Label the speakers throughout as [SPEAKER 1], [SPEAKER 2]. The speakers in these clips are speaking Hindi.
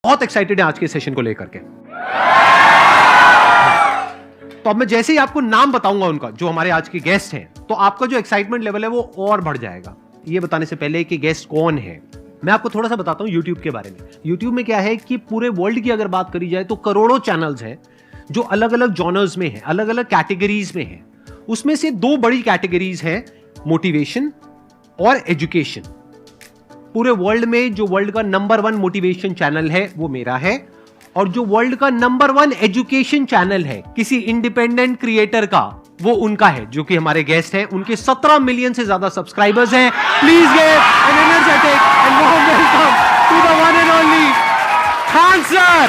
[SPEAKER 1] बहुत एक्साइटेड है आज के सेशन को लेकर के। तो अब मैं जैसे ही आपको नाम बताऊंगा उनका, जो हमारे आज के गेस्ट हैं, तो आपका जो एक्साइटमेंट लेवल है वो और बढ़ जाएगा। ये बताने से पहले कि गेस्ट कौन है, मैं आपको थोड़ा सा बताता हूं यूट्यूब के बारे में। यूट्यूब में क्या है कि पूरे वर्ल्ड की अगर बात करी जाए तो करोड़ों चैनल्स हैं जो अलग अलग जॉनर्स में हैं, अलग अलग कैटेगरीज में हैं। उसमें से दो बड़ी कैटेगरीज हैं, मोटिवेशन और एजुकेशन। पूरे वर्ल्ड में जो वर्ल्ड का नंबर 1 मोटिवेशन चैनल है वो मेरा है, और जो वर्ल्ड का नंबर 1 एजुकेशन चैनल है किसी इंडिपेंडेंट क्रिएटर का, वो उनका है, जो कि हमारे गेस्ट हैं। उनके 17 मिलियन से ज्यादा सब्सक्राइबर्स हैं। Please give an energetic and warm welcome to the one and only Khan sir.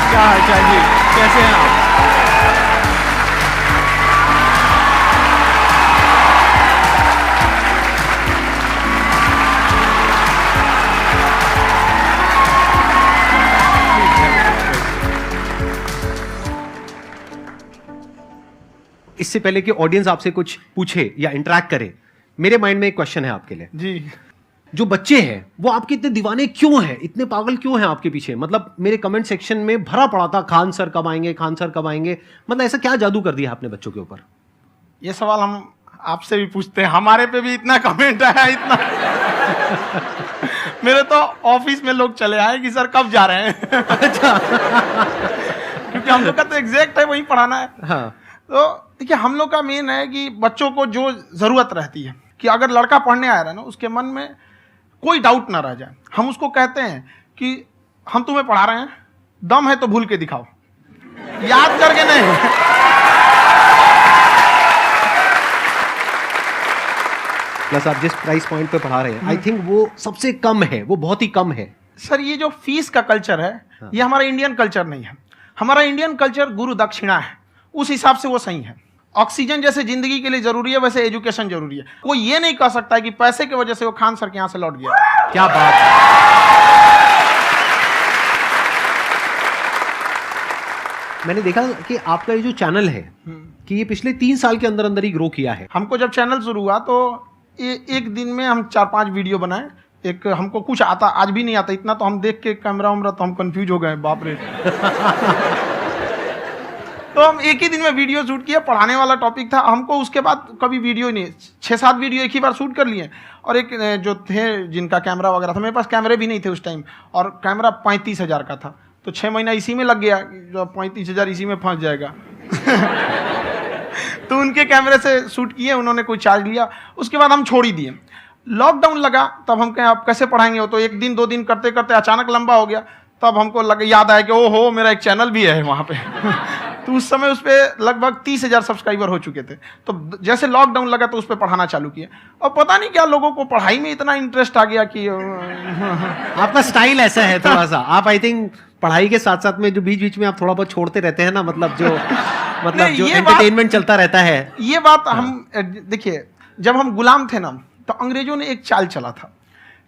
[SPEAKER 1] क्या हाल चाल जी, कैसे हैं आप? इससे पहले कि ऑडियंस आपसे कुछ पूछे या इंटरेक्ट करे, मेरे माइंड में एक क्वेश्चन है आपके लिए
[SPEAKER 2] जी।
[SPEAKER 1] जो बच्चे हैं वो आपके इतने दीवाने क्यों हैं, इतने पागल क्यों हैं आपके पीछे? मतलब मेरे कमेंट सेक्शन में भरा पड़ा था, खान सर कब आएंगे, खान सर कब आएंगे। मतलब ऐसा क्या जादू कर दिया आपने बच्चों के ऊपर?
[SPEAKER 2] ये सवाल हम आपसे भी पूछते हैं, हमारे पे भी इतना कमेंट आया, इतना मेरे तो ऑफिस में लोग चले आए कि सर कब जा रहे हैं।
[SPEAKER 1] अच्छा।
[SPEAKER 2] क्योंकि हम लोग का तो एग्जैक्ट है, वही पढ़ाना है।
[SPEAKER 1] हाँ।
[SPEAKER 2] तो देखिए, हम लोग का मेन है कि बच्चों को जो जरूरत रहती है कि अगर लड़का पढ़ने आ रहा है ना, उसके मन में कोई डाउट ना रह जाए। हम उसको कहते हैं कि हम तुम्हें पढ़ा रहे हैं, दम है तो भूल के दिखाओ, याद करके नहीं।
[SPEAKER 1] प्लस आप जिस प्राइस पॉइंट पे पढ़ा रहे हैं, आई थिंक वो सबसे कम है, वो बहुत ही कम है।
[SPEAKER 2] सर ये जो फीस का कल्चर है, ये हमारा इंडियन कल्चर नहीं है। हमारा इंडियन कल्चर गुरु दक्षिणा है, उस हिसाब से वो सही है। ऑक्सीजन जैसे जिंदगी के लिए जरूरी है, वैसे एजुकेशन जरूरी है। कोई ये नहीं कह सकता है कि पैसे की वजह से वो खान सर के यहां से लौट गया।
[SPEAKER 1] क्या बात है। मैंने देखा कि आपका ये जो चैनल है कि ये पिछले 3 साल के अंदर अंदर ही ग्रो किया है।
[SPEAKER 2] हमको जब चैनल शुरू हुआ तो एक दिन में हम 4-5 वीडियो बनाए। एक हमको कुछ आता, आज भी नहीं आता इतना, तो हम देख के कैमरा वैमरा तो हम कंफ्यूज हो गए, बाप रे। तो हम एक ही दिन में वीडियो शूट किया, पढ़ाने वाला टॉपिक था हमको। उसके बाद कभी वीडियो ही नहीं, 6-7 वीडियो एक ही बार शूट कर लिए। और एक जो थे जिनका कैमरा वगैरह था, मेरे पास कैमरे भी नहीं थे उस टाइम, और कैमरा 35,000 का था, तो 6 महीना इसी में लग गया, जो 35,000 इसी में फंस जाएगा। तो उनके कैमरे से शूट किए, उन्होंने कोई चार्ज लिया, उसके बाद हम छोड़ ही दिए। लॉकडाउन लगा, तब हम कहें आप कैसे पढ़ाएंगे, वो तो 1 दिन 2 दिन करते करते अचानक लंबा हो गया। तब हमको याद आया कि ओहो, मेरा एक चैनल भी है वहाँ पे। तो उस समय उस पर लगभग 30,000 सब्सक्राइबर हो चुके थे। तो जैसे लॉकडाउन लगा तो उस पर पढ़ाना चालू किया, और पता नहीं क्या लोगों को पढ़ाई में इतना इंटरेस्ट आ गया कि
[SPEAKER 1] आपका स्टाइल ऐसा है थोड़ा सा, आप आई थिंक पढ़ाई के साथ साथ में जो बीच बीच में आप थोड़ा बहुत छोड़ते रहते हैं ना, मतलब जो एंटरटेनमेंट चलता रहता है।
[SPEAKER 2] ये बात हम देखिए, जब हम गुलाम थे ना, तो अंग्रेजों ने एक चाल चला था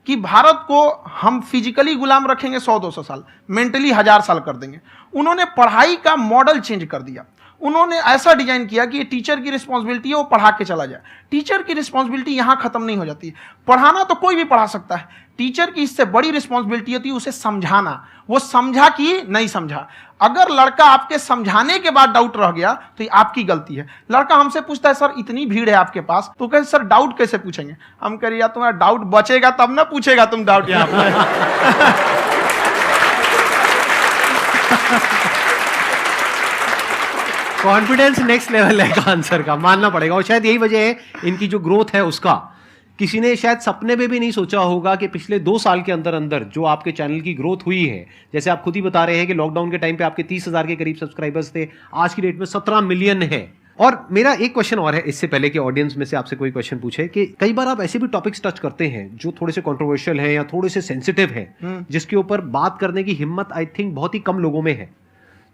[SPEAKER 2] कि भारत को हम फिजिकली गुलाम रखेंगे 100-200 साल, मेंटली 1000 साल कर देंगे। उन्होंने पढ़ाई का मॉडल चेंज कर दिया। उन्होंने ऐसा डिजाइन किया कि ये टीचर की रिस्पॉन्सिबिलिटी है, वो पढ़ा के चला जाए। टीचर की रिस्पॉन्सिबिलिटी यहाँ खत्म नहीं हो जाती। पढ़ाना तो कोई भी पढ़ा सकता है, टीचर की इससे बड़ी रिस्पॉन्सिबिलिटी होती है उसे समझाना। वो समझा कि नहीं समझा। अगर लड़का आपके समझाने के बाद डाउट रह गया तो ये आपकी गलती है। लड़का हमसे पूछता है, सर इतनी भीड़ है आपके पास, तो कहते सर डाउट कैसे पूछेंगे? हम कह रहे यार, तुम्हारा डाउट बचेगा तब ना पूछेगा तुम डाउट यहाँ पे।
[SPEAKER 1] कॉन्फिडेंस नेक्स्ट लेवल है खान सर का, मानना पड़ेगा। और शायद यही वजह है इनकी जो ग्रोथ है उसका। किसी ने शायद सपने में भी नहीं सोचा होगा कि पिछले 2 साल के अंदर अंदर जो आपके चैनल की ग्रोथ हुई है, जैसे आप खुद ही बता रहे हैं कि लॉकडाउन के टाइम पे आपके 30,000 के करीब सब्सक्राइबर्स थे, आज की डेट में 17 मिलियन है। और मेरा एक क्वेश्चन और है, इससे पहले कि ऑडियंस में से आपसे कोई क्वेश्चन पूछे, कि कई बार आप ऐसे भी टॉपिक्स टच करते हैं जो थोड़े से कंट्रोवर्शियल हैं या थोड़े से सेंसिटिव हैं, जिसके ऊपर बात करने की हिम्मत आई थिंक बहुत ही कम लोगों में है।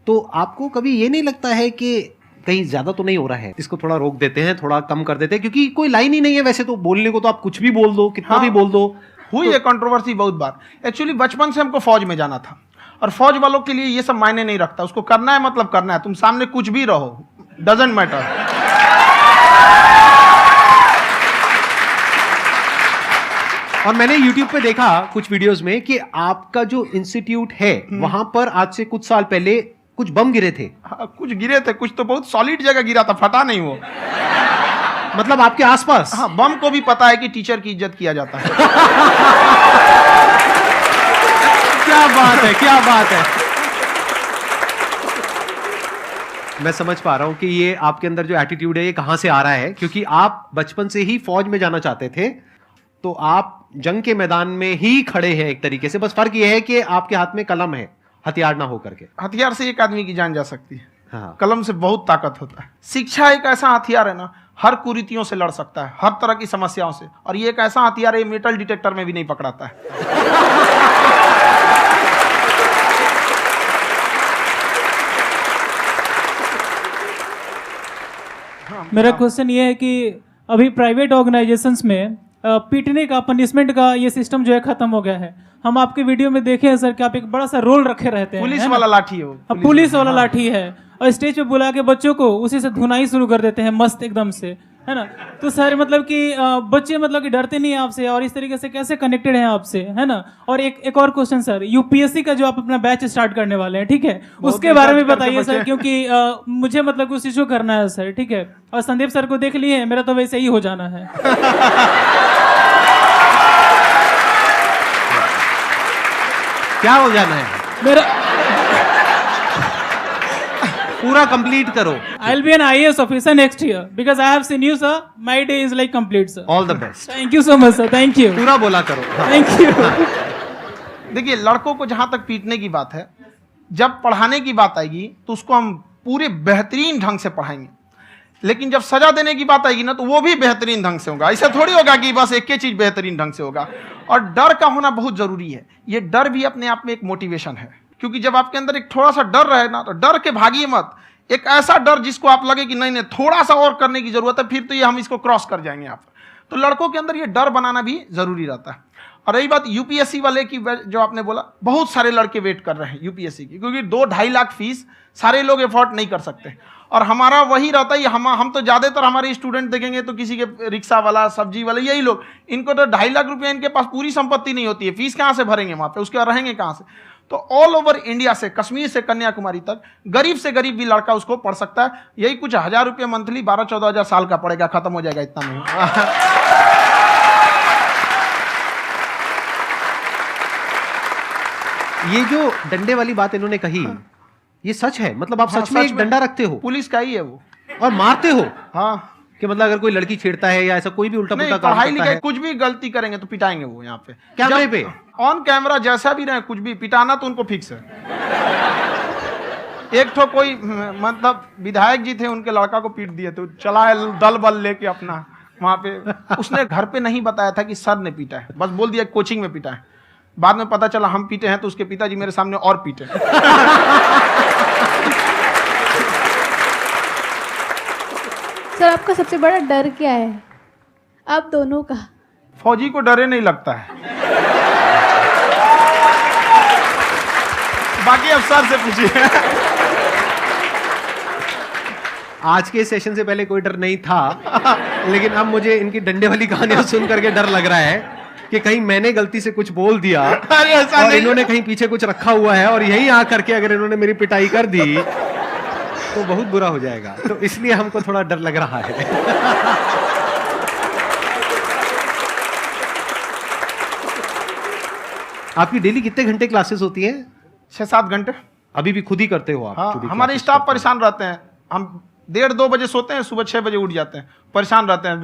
[SPEAKER 1] तो आपको कभी ये नहीं लगता है कि कहीं ज्यादा तो नहीं हो रहा है, इसको थोड़ा रोक देते हैं, थोड़ा कम कर देते हैं? क्योंकि कोई लाइन ही नहीं है वैसे तो बोलने को, तो आप कुछ भी बोल दो, कितना भी बोल दो।
[SPEAKER 2] हुई है कंट्रोवर्सी बहुत बार। एक्चुअली बचपन से हमको फौज में जाना था, और फौज वालों के लिए ये सब मायने नहीं रखता। उसको करना है मतलब करना है, तुम सामने कुछ भी रहो, डजंट मैटर।
[SPEAKER 1] और मैंने YouTube पे देखा कुछ वीडियोस में कि आपका जो इंस्टीट्यूट है वहां पर आज से कुछ साल पहले कुछ बम गिरे थे।
[SPEAKER 2] हाँ, कुछ गिरे थे, कुछ तो बहुत सॉलिड जगह गिरा था, फटा नहीं वो।
[SPEAKER 1] मतलब आपके आसपास?
[SPEAKER 2] हाँ, बम को भी पता है कि टीचर की इज्जत किया जाता है।
[SPEAKER 1] क्या बात है, क्या बात है। मैं समझ पा रहा हूं कि ये आपके अंदर जो एटीट्यूड है ये कहां से आ रहा है, क्योंकि आप बचपन से ही फौज में जाना चाहते थे, तो आप जंग के मैदान में ही खड़े हैं एक तरीके से। बस फर्क ये है कि आपके हाथ में कलम है, हथियार ना हो करके।
[SPEAKER 2] हथियार से एक आदमी की जान जा सकती है,
[SPEAKER 1] हाँ।
[SPEAKER 2] कलम से बहुत ताकत होता है। शिक्षा एक ऐसा हथियार है ना, हर कुरीतियों से लड़ सकता है, हर तरह की समस्याओं से। और ये एक ऐसा हथियार है, मेटल डिटेक्टर में भी नहीं पकड़ाता है।
[SPEAKER 3] मेरा क्वेश्चन ये है कि अभी प्राइवेट ऑर्गेनाइजेशंस में पीटने का, पनिशमेंट का ये सिस्टम जो है खत्म हो गया है। हम आपके वीडियो में देखे हैं सर कि आप एक बड़ा सा रोल रखे रहते हैं,
[SPEAKER 2] पुलिस
[SPEAKER 3] है
[SPEAKER 2] वाला
[SPEAKER 3] ना?
[SPEAKER 2] लाठी है वो,
[SPEAKER 3] पुलिस वाला लाठी है, और स्टेज पे बुला के बच्चों को उसी से धुनाई शुरू कर देते हैं मस्त एकदम से, है ना? तो सर मतलब कि बच्चे मतलब कि डरते नहीं हैं आपसे, और इस तरीके से कैसे कनेक्टेड हैं आपसे, है ना? और एक और क्वेश्चन सर, यूपीएससी का जो आप अपना बैच स्टार्ट करने वाले हैं, ठीक है, उसके बारे में बताइए सर, क्योंकि मुझे मतलब कुछ इशू करना है सर, ठीक है? और संदीप सर को देख लिए, मेरा तो वैसे ही हो जाना है।
[SPEAKER 1] क्या हो जाना है?
[SPEAKER 3] मेरा
[SPEAKER 1] पूरा कंप्लीट करो।
[SPEAKER 3] I'll be an IAS officer next year because I have seen you, sir. My day is like complete, sir.
[SPEAKER 1] All the best.
[SPEAKER 3] Thank you so much, sir. Thank you.
[SPEAKER 1] पूरा बोला करो। हाँ।
[SPEAKER 3] Thank you.
[SPEAKER 2] देखिए, लड़कों को जहां तक पीटने की बात है, जब पढ़ाने की बात आएगी तो उसको हम पूरे बेहतरीन ढंग से पढ़ाएंगे। लेकिन जब सजा देने की बात आएगी ना, तो वो भी बेहतरीन ढंग से होगा। ऐसा थोड़ी होगा कि बस एक ही चीज बेहतरीन ढंग से होगा। और डर का होना बहुत जरूरी है। ये डर भी अपने आप में एक मोटिवेशन है, क्योंकि जब आपके अंदर एक थोड़ा सा डर रहे ना, तो डर के भागिए मत। एक ऐसा डर जिसको आप लगे कि नहीं नहीं थोड़ा सा और करने की जरूरत है, फिर तो ये हम इसको क्रॉस कर जाएंगे आप। तो लड़कों के अंदर ये डर बनाना भी जरूरी रहता है। और रही बात यूपीएससी वाले की, जो आपने बोला, बहुत सारे लड़के वेट कर रहे हैं यूपीएससी की, क्योंकि 2-2.5 लाख फीस सारे लोग एफोर्ड नहीं कर सकते। और हमारा वही रहता है, हम तो ज्यादातर हमारे स्टूडेंट देखेंगे तो किसी के रिक्शा वाला, सब्जी वाला, यही लोग, इनको तो 2.5 लाख रुपया, इनके पास पूरी संपत्ति नहीं होती है, फीस कहाँ से भरेंगे वहां पे, उसके बाद रहेंगे कहाँ से? तो ऑल ओवर इंडिया से, कश्मीर से कन्याकुमारी तक, गरीब से गरीब भी लड़का उसको पढ़ सकता है। यही कुछ 1000 रुपये मंथली, 12-14 हजार साल का पड़ेगा, खत्म हो जाएगा इतना में।
[SPEAKER 1] ये जो डंडे वाली बात इन्होंने कही, ये सच है? मतलब आप
[SPEAKER 2] हाँ,
[SPEAKER 1] सच में एक डंडा रखते हो
[SPEAKER 2] पुलिस का ही है वो,
[SPEAKER 1] और मारते हो?
[SPEAKER 2] हाँ।
[SPEAKER 1] कि मतलब अगर कोई लड़की छेड़ता है या ऐसा कोई भी उल्टा
[SPEAKER 2] नहीं,
[SPEAKER 1] पुल्टा काम
[SPEAKER 2] पढ़ाई
[SPEAKER 1] करता
[SPEAKER 2] लिखाई
[SPEAKER 1] है,
[SPEAKER 2] कुछ भी गलती करेंगे तो पिटाएंगे वो यहाँ पे,
[SPEAKER 1] कैमरे पे,
[SPEAKER 2] ऑन कैमरा, जैसा भी रहे, कुछ भी पिटाना तो उनको फिक्स है। एक तो कोई मतलब विधायक जी थे, उनके लड़का को पीट दिए, तो चला है दल बल लेके अपना वहां पे। उसने घर पे नहीं बताया था कि सर ने पीटा है, बस बोल दिया कोचिंग में पीटा है। बाद में पता चला हम पीटे हैं, तो उसके पिताजी मेरे सामने और पीटे।
[SPEAKER 4] सर आपका सबसे बड़ा डर क्या है, आप दोनों का?
[SPEAKER 2] फौजी को डरे नहीं लगता है, बाकी अब सर से पूछिए।
[SPEAKER 1] आज के सेशन से पहले कोई डर नहीं था, लेकिन अब मुझे इनकी डंडे वाली कहानियां सुन करके डर लग रहा है कि कहीं मैंने गलती से कुछ बोल दिया
[SPEAKER 2] अरे ऐसा
[SPEAKER 1] और
[SPEAKER 2] नहीं।
[SPEAKER 1] इन्होंने कहीं पीछे कुछ रखा हुआ है, और यहीं आ करके अगर इन्होंने मेरी पिटाई कर दी तो बहुत बुरा हो जाएगा। तो इसलिए हमको थोड़ा डर लग रहा है। आपकी डेली कितने घंटे क्लासेस होती हैं?
[SPEAKER 2] 6-7 घंटे।
[SPEAKER 1] अभी भी खुद ही करते हो आप?
[SPEAKER 2] हाँ,
[SPEAKER 1] जो भी
[SPEAKER 2] हमारे
[SPEAKER 1] classes
[SPEAKER 2] स्टाफ
[SPEAKER 1] करते हो।
[SPEAKER 2] परेशान रहते हैं। हम 1:30-2 बजे सोते हैं, सुबह 6 बजे उठ जाते हैं, परेशान रहते हैं।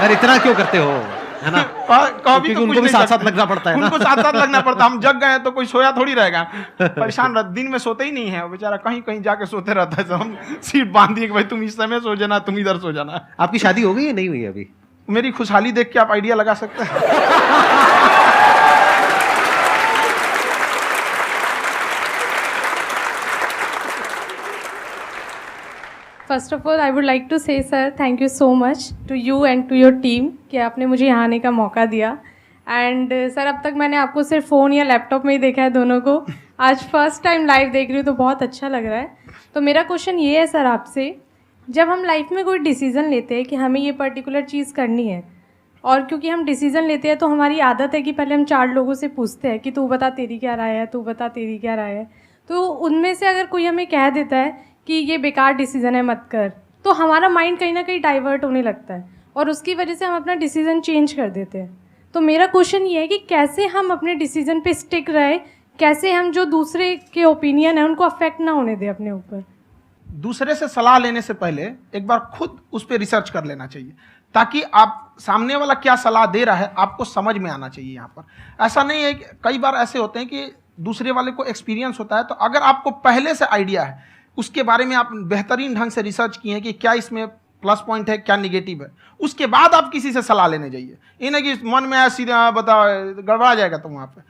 [SPEAKER 1] यार इतना क्यों करते हो, है ना?
[SPEAKER 2] कभी
[SPEAKER 1] क्योंकि
[SPEAKER 2] तो
[SPEAKER 1] उनको
[SPEAKER 2] कुछ
[SPEAKER 1] भी
[SPEAKER 2] नहीं
[SPEAKER 1] साथ-साथ
[SPEAKER 2] करते।
[SPEAKER 1] लगना पड़ता है ना।
[SPEAKER 2] उनको साथ-साथ लगना पड़ता है। हम जग गए तो कोई सोया थोड़ी रहेगा, परेशान रह, दिन में सोते ही नहीं है, बेचारा कहीं कहीं जाके सोते रहता है। तो हम सीट बांध दिए कि भाई तुम इस समय सो जाना, तुम इधर सो जाना।
[SPEAKER 1] आपकी शादी हो गई या नहीं हुई अभी?
[SPEAKER 2] मेरी खुशहाली देख के आप आइडिया लगा सकते हैं।
[SPEAKER 4] First of all I would like to say sir thank you so much to you and to your team कि आपने मुझे यहाँ आने का मौका दिया। एंड सर अब तक मैंने आपको सिर्फ फ़ोन या लैपटॉप में ही देखा है दोनों को, आज फर्स्ट टाइम लाइव देख रही हूँ तो बहुत अच्छा लग रहा है। तो मेरा क्वेश्चन ये है सर आपसे जब हम लाइफ में कोई डिसीज़न लेते हैं कि हमें ये पर्टिकुलर चीज़ करनी है, और क्योंकि हम डिसीज़न लेते हैं तो हमारी आदत है कि पहले हम 4 लोगों से पूछते हैं कि तू बता तेरी क्या राय है, तू बता तेरी क्या राय है। तो उनमें से अगर कोई हमें कह देता है कि ये बेकार डिसीज़न है मत कर, तो हमारा माइंड कहीं ना कहीं डाइवर्ट होने लगता है और उसकी वजह से हम अपना डिसीज़न चेंज कर देते हैं। तो मेरा क्वेश्चन ये है कि कैसे हम अपने डिसीज़न पे स्टिक रहे, कैसे हम जो दूसरे के ओपिनियन है उनको अफेक्ट ना होने दें अपने ऊपर।
[SPEAKER 2] दूसरे से सलाह लेने से पहले एक बार खुद उस पर रिसर्च कर लेना चाहिए, ताकि आप सामने वाला क्या सलाह दे रहा है आपको समझ में आना चाहिए। यहाँ पर ऐसा नहीं है कि कई बार ऐसे होते हैं कि दूसरे वाले को एक्सपीरियंस होता है, तो अगर आपको पहले से आइडिया है, उसके बारे में आप बेहतरीन ढंग से रिसर्च किए हैं कि क्या इसमें प्लस पॉइंट है क्या निगेटिव है, उसके बाद आप किसी से सलाह लेने जाइए। ये नहीं कि मन में आया सीधा बता गड़बड़ा जाएगा। तो वहाँ पे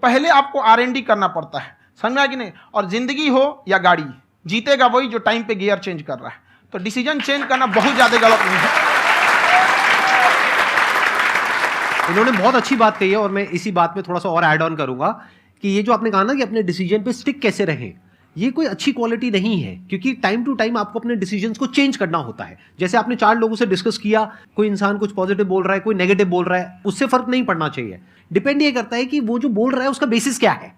[SPEAKER 2] पहले आपको R&D करना पड़ता है, समझ में आया कि नहीं। और जिंदगी हो या गाड़ी, जीतेगा वही जो टाइम पे गियर चेंज कर रहा है। तो डिसीजन चेंज करना बहुत ज़्यादा गलत नहीं है।
[SPEAKER 1] इन्होंने बहुत अच्छी बात कही है और मैं इसी बात में थोड़ा सा और ऐड ऑन करूंगा कि ये जो आपने कहा ना कि अपने डिसीजन पे स्टिक कैसे रहें, ये कोई अच्छी क्वालिटी नहीं है, क्योंकि टाइम टू टाइम आपको अपने डिसीजंस को चेंज करना होता है। जैसे आपने 4 लोगों से डिस्कस किया, कोई इंसान कुछ पॉजिटिव बोल रहा है, कोई नेगेटिव बोल रहा है, उससे फर्क नहीं पड़ना चाहिए। डिपेंड ये करता है कि वो जो बोल रहा है उसका बेसिस क्या है।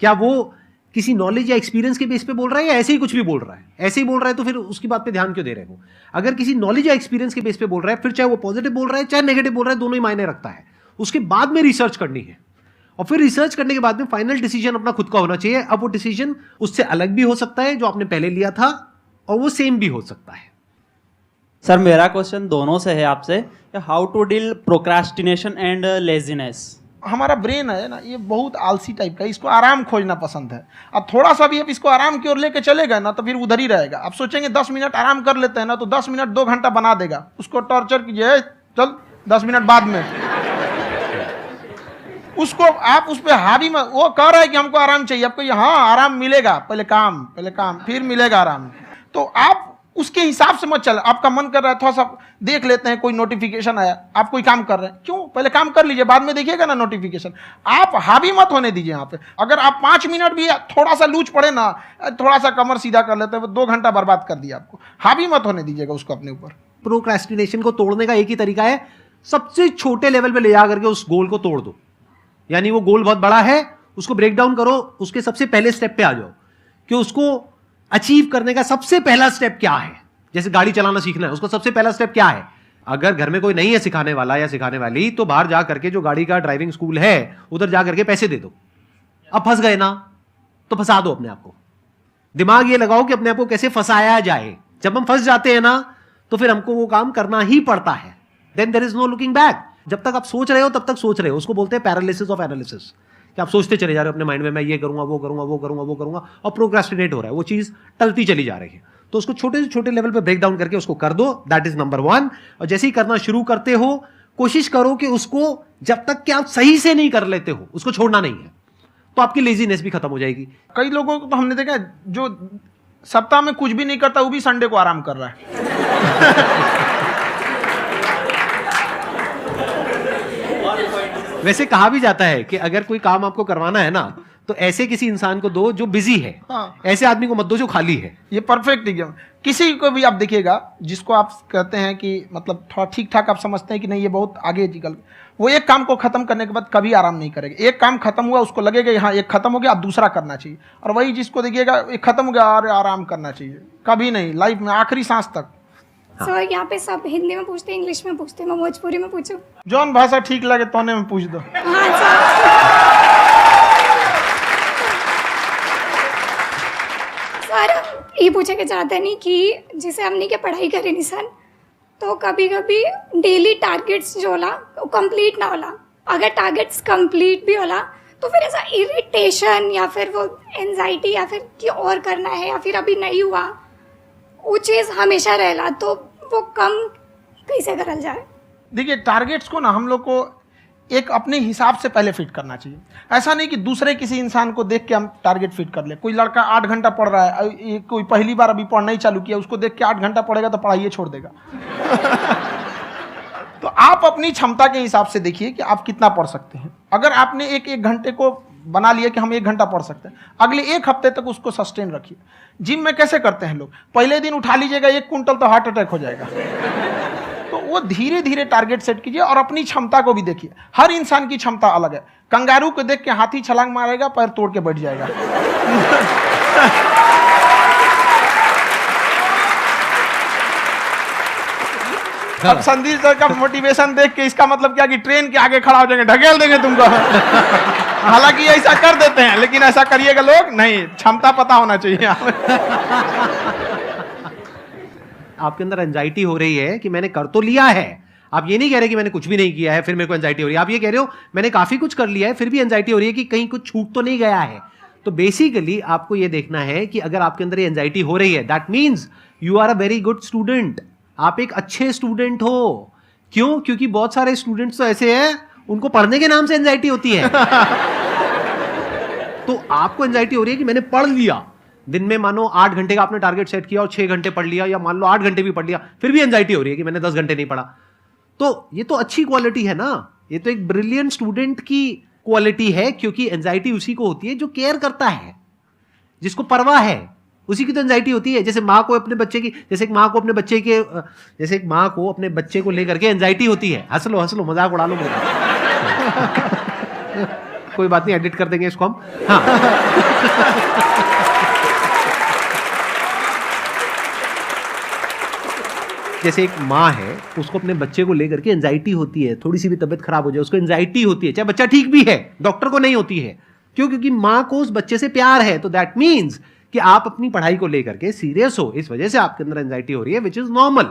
[SPEAKER 1] क्या वो किसी नॉलेज या एक्सपीरियंस के बेस पे बोल रहा है या ऐसे ही कुछ भी बोल रहा है? ऐसे ही बोल रहा है तो फिर उसकी बात पे ध्यान क्यों दे रहे हो? अगर किसी नॉलेज या एक्सपीरियंस के बेस पे बोल रहा है, फिर चाहे वो पॉजिटिव बोल रहा है चाहे नेगेटिव बोल रहा है, दोनों ही मायने रखता है। उसके बाद में रिसर्च करनी है और फिर रिसर्च करने के बाद में फाइनल डिसीजन अपना खुद का होना चाहिए। अब वो डिसीजन उससे अलग भी हो सकता है जो आपने पहले लिया था, और वो सेम भी हो सकता है।
[SPEAKER 5] सर मेरा क्वेश्चन दोनों से है आपसे, how to deal procrastination and laziness.
[SPEAKER 2] हमारा ब्रेन है ना, ये बहुत आलसी टाइप का है, इसको आराम खोजना पसंद है। अब थोड़ा सा भी अब इसको आराम की ओर लेके चलेगा ना तो फिर उधर ही रहेगा। आप सोचेंगे 10 मिनट आराम कर लेते हैं ना, तो 10 मिनट 2 घंटा बना देगा। उसको टॉर्चर कीजिए, चल 10 मिनट बाद में। उसको आप उस पर हावी मत, वो कह रहा है कि हमको आराम चाहिए, आपको हाँ आराम मिलेगा, पहले काम फिर मिलेगा आराम। तो आप उसके हिसाब से मत चल। आपका मन कर रहा है थोड़ा सा देख लेते हैं, कोई नोटिफिकेशन आया, आप कोई काम कर रहे हैं, क्यों पहले काम कर लीजिए, बाद में देखिएगा ना नोटिफिकेशन। आप हावी मत होने दीजिए यहाँ पे। अगर आप 5 मिनट भी थोड़ा सा लूज पड़े ना, थोड़ा सा कमर सीधा कर लेते हैं, 2 घंटा बर्बाद कर दिया आपको। हावी मत होने दीजिएगा उसको अपने ऊपर।
[SPEAKER 1] प्रोक्रेस्टिनेशन को तोड़ने का एक ही तरीका है, सबसे छोटे लेवल पे ले जा करके उस गोल को तोड़ दो। यानी वो गोल बहुत बड़ा है, उसको ब्रेक डाउन करो, उसके सबसे पहले स्टेप पे आ जाओ कि उसको अचीव करने का सबसे पहला स्टेप क्या है। जैसे गाड़ी चलाना सीखना है, उसका सबसे पहला स्टेप क्या है? अगर घर में कोई नहीं है सिखाने वाला या सिखाने वाली, तो बाहर जा करके जो गाड़ी का ड्राइविंग स्कूल है उधर जा करके पैसे दे दो। अब फंस गए ना तो फंसा दो अपने आप को। दिमाग ये लगाओ कि अपने आप को कैसे फंसाया जाए। जब हम फंस जाते हैं ना तो फिर हमको वो काम करना ही पड़ता है। Then there is no looking back. जब तक आप सोच रहे हो तब तक सोच रहे हो, उसको बोलते हैं पैरालिसिस ऑफ एनालिसिस, कि आप सोचते चले जा रहे हो अपने माइंड में, मैं ये करूंगा वो करूंगा वो करूंगा वो करूंगा, और प्रोक्रेस्टिनेट हो रहा है, वो चीज टलती चली जा रही है। तो उसको छोटे से छोटे लेवल पे ब्रेक डाउन करके उसको कर दो, दैट इज नंबर 1। और जैसे ही करना शुरू करते हो, कोशिश करो कि उसको जब तक कि आप सही से नहीं कर लेते हो उसको छोड़ना नहीं है, तो आपकी लेजीनेस भी खत्म हो जाएगी।
[SPEAKER 2] कई लोगों को तो हमने देखा जो सप्ताह में कुछ भी नहीं करता, वो भी संडे को आराम कर रहा है।
[SPEAKER 1] वैसे कहा भी जाता है कि अगर कोई काम आपको करवाना है ना, तो ऐसे किसी इंसान को दो जो बिजी है।
[SPEAKER 2] हाँ।
[SPEAKER 1] ऐसे आदमी को मत दो जो खाली है।
[SPEAKER 2] ये परफेक्ट एग्जाम। किसी को भी आप देखिएगा जिसको आप कहते हैं कि मतलब थोड़ा ठीक ठाक आप समझते हैं कि नहीं ये बहुत आगे निकल, वो एक काम को खत्म करने के बाद कभी आराम नहीं करेगा। एक काम खत्म हुआ उसको लगेगा हाँ एक खत्म हो गया, अब दूसरा करना चाहिए। और वही जिसको देखिएगा एक खत्म हो गया और आराम करना चाहिए, कभी नहीं, लाइफ में आखिरी सांस तक।
[SPEAKER 6] सर यहाँ पे सब हिंदी में पूछते हैं, इंग्लिश में पूछते हैं, मैं भोजपुरी में पूछूं?
[SPEAKER 2] जौन भाषा ठीक लगे तोने में पूछ दो।
[SPEAKER 6] हाँ सर। सर ये पूछे के चाहते नहीं कि जैसे हमने के पढ़ाई करी नहीं सर, तो कभी कभी डेली टारगेट्स जो होला वो कंप्लीट ना होला। अगर टारगेट्स कंप्लीट भी होला तो फिर ऐसा इरिटेशन या फिर वो एंजाइटी या फिर कि और करना है या फिर अभी नहीं हुआ, वो चीज़ हमेशा रहेला। तो वो कम कैसे करल जाए?
[SPEAKER 2] देखिए टारगेट्स को ना हम लोग को एक अपने हिसाब से पहले फिट करना चाहिए। ऐसा नहीं कि दूसरे किसी इंसान को देख के हम टारगेट फिट कर ले। कोई लड़का 8 घंटा पढ़ रहा है, कोई पहली बार अभी पढ़ना ही चालू किया, उसको देख के 8 घंटा पढ़ेगा तो पढ़ाई छोड़ देगा। तो आप अपनी क्षमता के हिसाब से देखिए कि आप कितना पढ़ सकते हैं। अगर आपने एक घंटे को बना लिया कि हम 1 घंटा पढ़ सकते हैं, अगले 1 हफ्ते तक उसको सस्टेन रखिए। जिम में कैसे करते हैं लोग, पहले दिन उठा लीजिएगा 1 क्विंटल तो हार्ट अटैक हो जाएगा। तो वो धीरे धीरे टारगेट सेट कीजिए और अपनी क्षमता को भी देखिए। हर इंसान की क्षमता अलग है। कंगारू को देख के हाथी छलांग मारेगा, पैर तोड़ के बैठ जाएगा। अब संदीप सर का मोटिवेशन देख के इसका मतलब क्या कि ट्रेन के आगे खड़ा हो जाएंगे, ढकेल देंगे तुमको। हालांकि ऐसा कर देते हैं, लेकिन ऐसा करिएगा लोग नहीं, क्षमता पता होना चाहिए।
[SPEAKER 1] आपके अंदर एंजाइटी हो रही है कि मैंने कर तो लिया है, आप ये नहीं कह रहे कि मैंने कुछ भी नहीं किया है फिर मेरे को एंजाइटी हो रही है, आप ये कह रहे हो मैंने काफी कुछ कर लिया है फिर भी एंजाइटी हो रही है कि कहीं कुछ छूट तो नहीं गया है। तो बेसिकली आपको ये देखना है कि अगर आपके अंदर ये एंजाइटी हो रही है, that means you are a very good student, आप एक अच्छे स्टूडेंट हो। क्यों? क्योंकि बहुत सारे स्टूडेंट्स तो ऐसे हैं उनको पढ़ने के नाम से एंजाइटी होती है। तो आपको एंजाइटी हो रही है कि मैंने पढ़ लिया, दिन में मानो 8 घंटे का आपने टारगेट सेट किया और 6 घंटे पढ़ लिया, या मान लो 8 घंटे भी पढ़ लिया, फिर भी एंजाइटी हो रही है कि मैंने 10 घंटे नहीं पढ़ा। तो ये तो अच्छी क्वालिटी है ना, ये तो एक ब्रिलियंट स्टूडेंट की क्वालिटी है, क्योंकि एंजाइटी उसी को होती है जो केयर करता है, जिसको परवाह है, उसी की तो एंजाइटी होती है। जैसे माँ को अपने बच्चे की, जैसे एक माँ को अपने बच्चे के, जैसे एक माँ को अपने बच्चे को लेकर के एंजाइटी होती है। हंस लो मजाक उड़ा लो मेरा। कोई बात नहीं, एडिट कर देंगे इसको हम। हाँ। जैसे एक माँ है, उसको अपने बच्चे को लेकर के एंजाइटी होती है, थोड़ी सी भी तबीयत खराब हो जाए उसको एंजाइटी होती है, चाहे बच्चा ठीक भी है, डॉक्टर को नहीं होती है। क्यों? क्योंकि माँ को उस बच्चे से प्यार है। तो दैट मीन्स कि आप अपनी पढ़ाई को लेकर के सीरियस हो, इस वजह से आपके अंदर एंजाइटी हो रही है, विच इज नॉर्मल।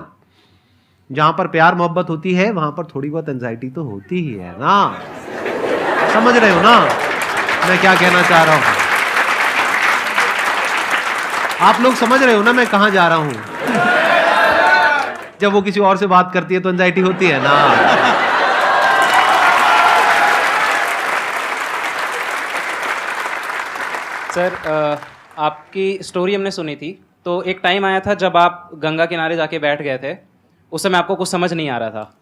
[SPEAKER 1] जहां पर प्यार मोहब्बत होती है वहां पर थोड़ी बहुत एंजाइटी तो होती ही है ना। समझ रहे हो ना मैं क्या कहना चाह रहा हूं? आप लोग समझ रहे हो ना मैं कहां जा रहा हूं? जब वो किसी और से बात करती है तो एंजाइटी होती है ना।
[SPEAKER 7] सर, आपकी स्टोरी हमने सुनी थी, तो एक टाइम आया था जब आप गंगा किनारे जाके बैठ गए थे, उस समय आपको कुछ समझ नहीं आ रहा था।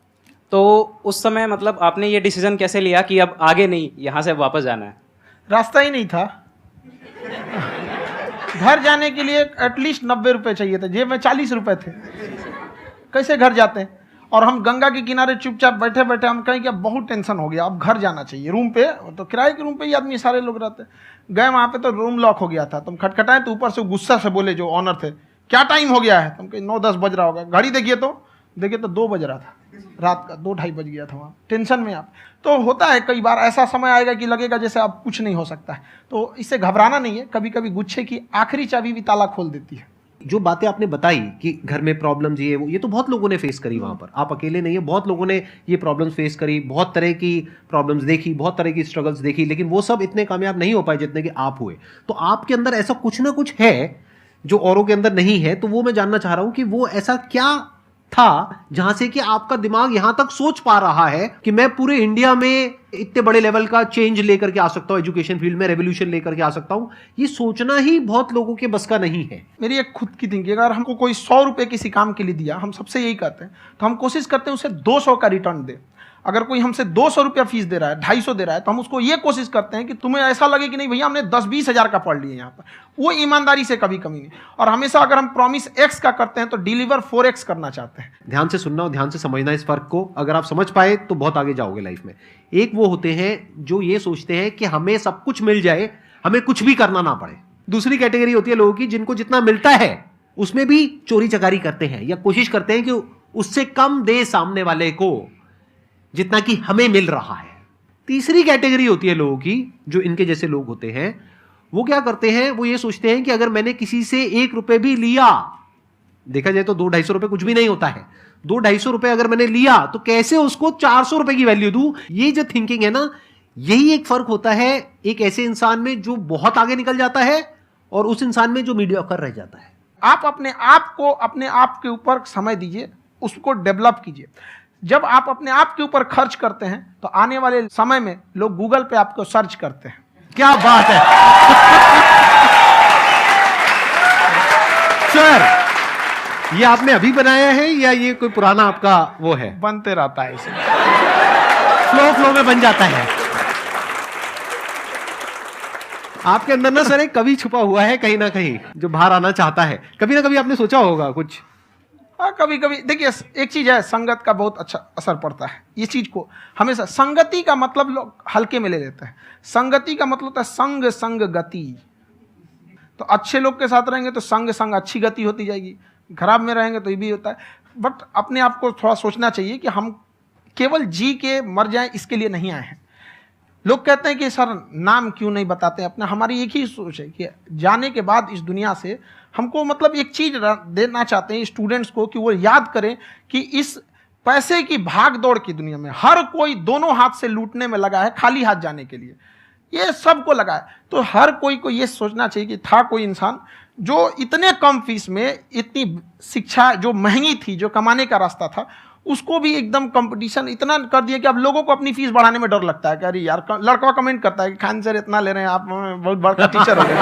[SPEAKER 7] तो उस समय मतलब आपने ये डिसीजन कैसे लिया कि अब आगे नहीं, यहाँ से वापस जाना है?
[SPEAKER 2] रास्ता ही नहीं था। घर जाने के लिए एटलीस्ट 90 रुपए चाहिए थे, जेब में 40 रुपए थे, कैसे घर जाते हैं? और हम गंगा के किनारे चुपचाप बैठे बैठे हम कहें कि अब बहुत टेंशन हो गया, अब घर जाना चाहिए। रूम पे, तो किराए के रूम पे ही आदमी सारे लोग रहते। गए वहाँ पे तो रूम लॉक हो गया था, तुम खटखटाए तो ऊपर से गुस्सा से बोले जो ऑनर थे, क्या टाइम हो गया है? तुम कहीं 9-10 बज रहा होगा। घड़ी देखिए तो 2 बज रहा था रात का, 2-2:30 बज गया था वहाँ। टेंशन में आप, तो होता है कई बार ऐसा समय आएगा कि लगेगा जैसे अब कुछ नहीं हो सकता है, तो इससे घबराना नहीं है। कभी कभी गुच्छे की आखिरी चाबी भी ताला खोल देती है।
[SPEAKER 1] जो बातें आपने बताई कि घर में प्रॉब्लम्स ये वो, ये तो बहुत लोगों ने फेस करी वहां पर, आप अकेले नहीं है, बहुत लोगों ने ये प्रॉब्लम्स फेस करी, बहुत तरह की प्रॉब्लम्स देखी, बहुत तरह की स्ट्रगल्स देखी, लेकिन वो सब इतने कामयाब नहीं हो पाए जितने कि आप हुए। तो आपके अंदर ऐसा कुछ ना कुछ है जो औरों के अंदर नहीं है, तो वो मैं जानना चाह रहा हूं कि वो ऐसा क्या था जहां से कि आपका दिमाग यहां तक सोच पा रहा है कि मैं पूरे इंडिया में इतने बड़े लेवल का चेंज लेकर के आ सकता हूं, एजुकेशन फील्ड में रेवोल्यूशन लेकर के आ सकता हूं। ये सोचना ही बहुत लोगों के बस का नहीं है।
[SPEAKER 2] मेरी एक खुद की थिंकिंग, अगर हमको कोई 100 रुपए किसी काम के लिए दिया, हम सबसे यही कहते हैं, तो हम कोशिश करते हैं उसे 200 का रिटर्न दे। अगर कोई हमसे 200 रुपया फीस दे रहा है, 250 दे रहा है, तो हम उसको ये कोशिश करते हैं कि तुम्हें ऐसा लगे कि नहीं भैया हमने 10-20 हज़ार का पढ़ लिया यहाँ पर। वो ईमानदारी से कभी कमी नहीं। और हमेशा अगर हम प्रॉमिस एक्स का करते हैं तो डिलीवर 4x करना चाहते हैं।
[SPEAKER 1] ध्यान से सुनना और ध्यान से समझना इस फर्क को, अगर आप समझ पाए तो बहुत आगे जाओगे लाइफ में। एक वो होते हैं जो ये सोचते हैं कि हमें सब कुछ मिल जाए, हमें कुछ भी करना ना पड़े। दूसरी कैटेगरी होती है लोगों की जिनको जितना मिलता है उसमें भी चोरी चकारी करते हैं या कोशिश करते हैं कि उससे कम दे सामने वाले को जितना कि हमें मिल रहा है। तीसरी कैटेगरी होती है लोगों की, जो इनके जैसे लोग होते हैं, वो क्या करते हैं, वो ये सोचते हैं कि अगर मैंने किसी से 1 रुपए भी लिया, देखा जाए तो 200-250 रुपए कुछ भी नहीं होता है, 200-250 रुपए अगर मैंने लिया तो कैसे उसको 400 रुपए की वैल्यू दूं। ये जो थिंकिंग है ना, यही एक फर्क होता है एक ऐसे इंसान में जो बहुत आगे निकल जाता है और उस इंसान में जो मीडियोकर रह जाता है।
[SPEAKER 2] आप अपने आप को अपने आप के ऊपर समय दीजिए, उसको डेवलप कीजिए। जब आप अपने आप के ऊपर खर्च करते हैं तो आने वाले समय में लोग गूगल पे आपको सर्च करते हैं।
[SPEAKER 1] क्या बात है सर, ये आपने अभी बनाया है या ये कोई पुराना आपका वो है?
[SPEAKER 2] बनते रहता है इसे,
[SPEAKER 1] फ्लो में बन जाता है। आपके अंदर ना सर एक कवि छुपा हुआ है कहीं ना कहीं जो बाहर आना चाहता है। कभी ना कभी आपने सोचा होगा कुछ।
[SPEAKER 2] हाँ, कभी कभी देखिए, एक चीज है, संगत का बहुत अच्छा असर पड़ता है। ये चीज को हमेशा, संगति का मतलब लोग हल्के में ले लेते हैं। संगति का मतलब होता है संग संग गति। तो अच्छे लोग के साथ रहेंगे तो संग संग अच्छी गति होती जाएगी, खराब में रहेंगे तो ये भी होता है। बट अपने आप को थोड़ा सोचना चाहिए कि हम केवल जी के मर जाएं इसके लिए नहीं आए हैं। लोग कहते हैं कि सर नाम क्यों नहीं बताते अपना। हमारी एक ही सोच है कि जाने के बाद इस दुनिया से हमको मतलब एक चीज देना चाहते हैं स्टूडेंट्स को, कि वो याद करें कि इस पैसे की भाग दौड़ की दुनिया में हर कोई दोनों हाथ से लूटने में लगा है, खाली हाथ जाने के लिए ये सबको लगा है। तो हर कोई को ये सोचना चाहिए कि था कोई इंसान जो इतने कम फीस में इतनी शिक्षा जो महंगी थी, जो कमाने का रास्ता था, उसको भी एकदम कंपटीशन इतना कर दिया कि अब लोगों को अपनी फीस बढ़ाने में डर लगता है कि अरे यार, लड़का कमेंट करता है कि खान सर इतना ले रहे हैं, आप बहुत बड़ा टीचर हो गए।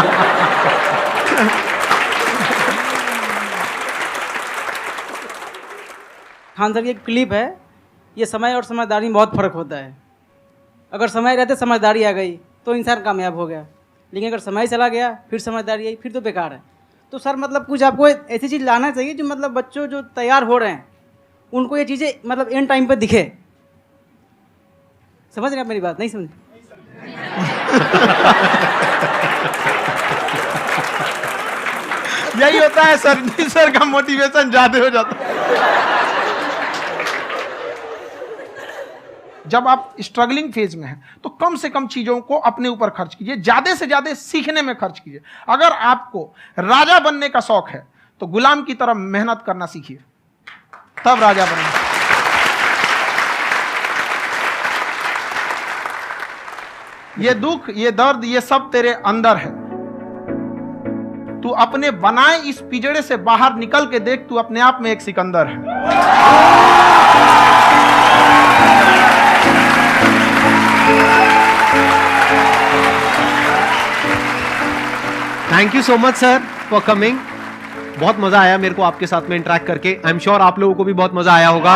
[SPEAKER 8] खान सर की एक क्लिप है, ये समय और समझदारी में बहुत फ़र्क होता है। अगर समय रहते समझदारी आ गई तो इंसान कामयाब हो गया, लेकिन अगर समय चला गया फिर समझदारी आई फिर तो बेकार है। तो सर मतलब कुछ आपको ऐसी चीज़ लाना चाहिए जो मतलब बच्चों जो तैयार हो रहे हैं उनको ये चीज़ें मतलब एंड टाइम पे दिखे। समझ रहे हैं आप मेरी बात? नहीं समझ?
[SPEAKER 2] यही होता है सर का मोटिवेशन ज्यादा हो जाता है। जब आप स्ट्रगलिंग फेज में हैं तो कम से कम चीजों को अपने ऊपर खर्च कीजिए, ज्यादा से ज्यादा सीखने में खर्च कीजिए। अगर आपको राजा बनने का शौक है तो गुलाम की तरह मेहनत करना सीखिए, तब राजा बनेंगे। ये दुख, ये दर्द, ये सब तेरे अंदर है। तू अपने बनाए इस पिंजड़े से बाहर निकल के देख, तू अपने आप में एक सिकंदर है।
[SPEAKER 1] Thank you so much sir for coming. बहुत मजा आया मेरे को आपके साथ में इंटरेक्ट करके। आई एम श्योर आप लोगों को भी बहुत मजा आया होगा।